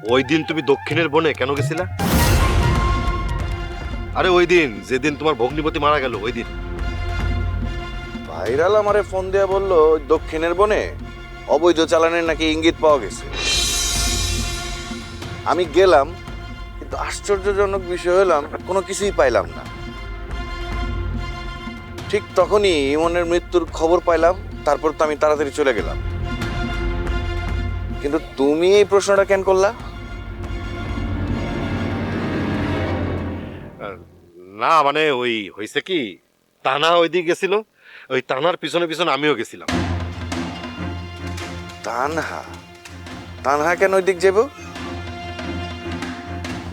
ওই দিন তুমি দক্ষিণের বনে কেন গেছিলা? আরে ওই দিন যেদিন তোমার ভগ্নিপতি মারা গেল ওই দিন। ভাইরাল আমারে ফোন দিয়া বললো ওই দক্ষিণের বনে অবৈধ চালানের নাকি ইঙ্গিত পাওয়া গেছে। আমি গেলাম, কিন্তু আশ্চর্যজনক বিষয় হলাম কোনো কিছুই পাইলাম না। ঠিক তখনই ইমনের মৃত্যুর খবর পাইলাম, তারপর তো আমি তাড়াতাড়ি চলে গেলাম। কিন্তু তুমি এই প্রশ্নটা কেন করলা? না মানে ওই হয়েছে কি, তানা ওই দিক গেছিল, ওই তানার পিছনে পিছনে আমিও গেছিলাম। তানহা? তানহা কেন ওই দিক যাবো?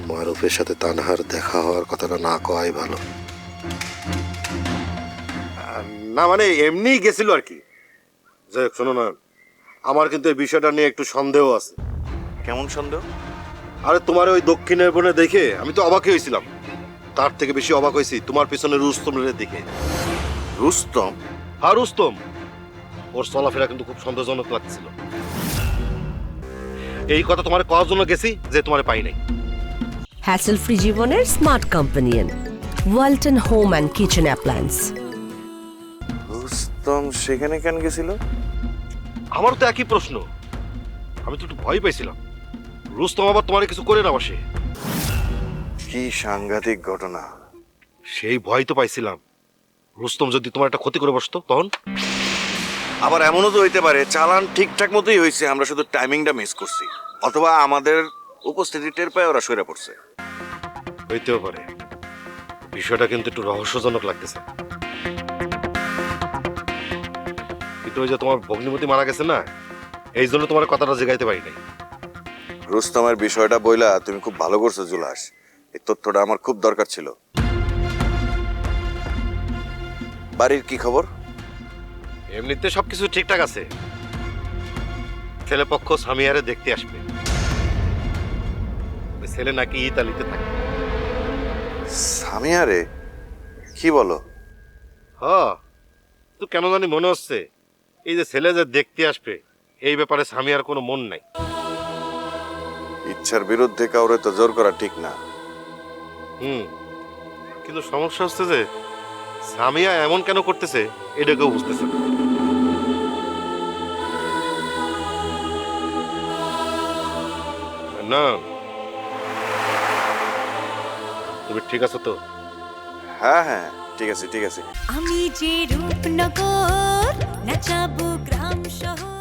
মারুফের সাথে তানহার দেখা হওয়ার কথাটা না কওয়াই ভালো। না মানে এমনি গেছিল আর কি। যাই হোক, শোনো না, আমার কিন্তু এই বিষয়টা নিয়ে একটু সন্দেহ আছে। কেমন সন্দেহ? আরে তোমার ওই দক্ষিণের বনে দেখে আমি তো অবাকই হয়েছিলাম। তার থেকে বেশি অবাক হয়েছি তোমার পিছনে রুস্তমের দিকে। রুস্তম? আর রুস্তম, ওর চলাফেরা কিন্তু খুব সন্দেহজনক লাগছিল। এই কথা তোমার কওয়ার জন্য গেছি যে তোমার পাই নাই। হ্যাসেল ফ্রি জীবনের smart companion Walton home and kitchen appliance. Rustam সেখানে কেন গেছিল? আমারও তো একই প্রশ্ন। আমি তো একটু ভয় পাইছিলাম রুস্তম আবার তোমার কিছু করে না বসে। কি সাংঘাতিক ঘটনা! সেই ভয় তো পাইছিলাম রুস্তম যদি তোমার একটা ক্ষতি করে বসতো তখন। আবার এমনও তো হইতে পারে চালান ঠিকঠাক মতোই হয়েছে, আমরা শুধু টাইমিংটা মিস করছি, অথবা আমাদের উপস্থিতি টের পায় ওরা সরে পড়ছে। হইতেও পারে। বিষয়টা কিন্তু একটু রহস্যজনক লাগতেছে। কিন্তু ওই যে তোমার ভগ্নিপতি মারা গেছে না, এই জন্য তোমার কথাটা জিগাইতে পারি নাই। রুস্তমের বিষয়টা বইলা তুমি খুব ভালো করছো জুলাস, এই তথ্যটা আমার খুব দরকার ছিল। বাড়ির কি খবর? এমনিতে সবকিছু ঠিকঠাক আছে। ছেলেপক্ষ সামিয়ারে দেখতে আসবে। ওই ছেলে নাকি ইতালিতে থাকে। সামিয়ারে? কি বলো? হ্যাঁ, তো কেন জানি মনে হচ্ছে এই যে ছেলে যে দেখতে আসবে এই ব্যাপারে সামিয়ার কোনো মন নাই। ইচ্ছার বিরুদ্ধে কাউরে তো জোর করা ঠিক না। কিন্তু সমস্যা হচ্ছে যে সামিয়া এমন কেন করতেছে এটা কেউ বুঝতেছে না। না, তুমি ঠিক আছো তো? হ্যাঁ হ্যাঁ, ঠিক আছে ঠিক আছে। আমি যে রূপনগর নাচাবো গ্রাম শহর।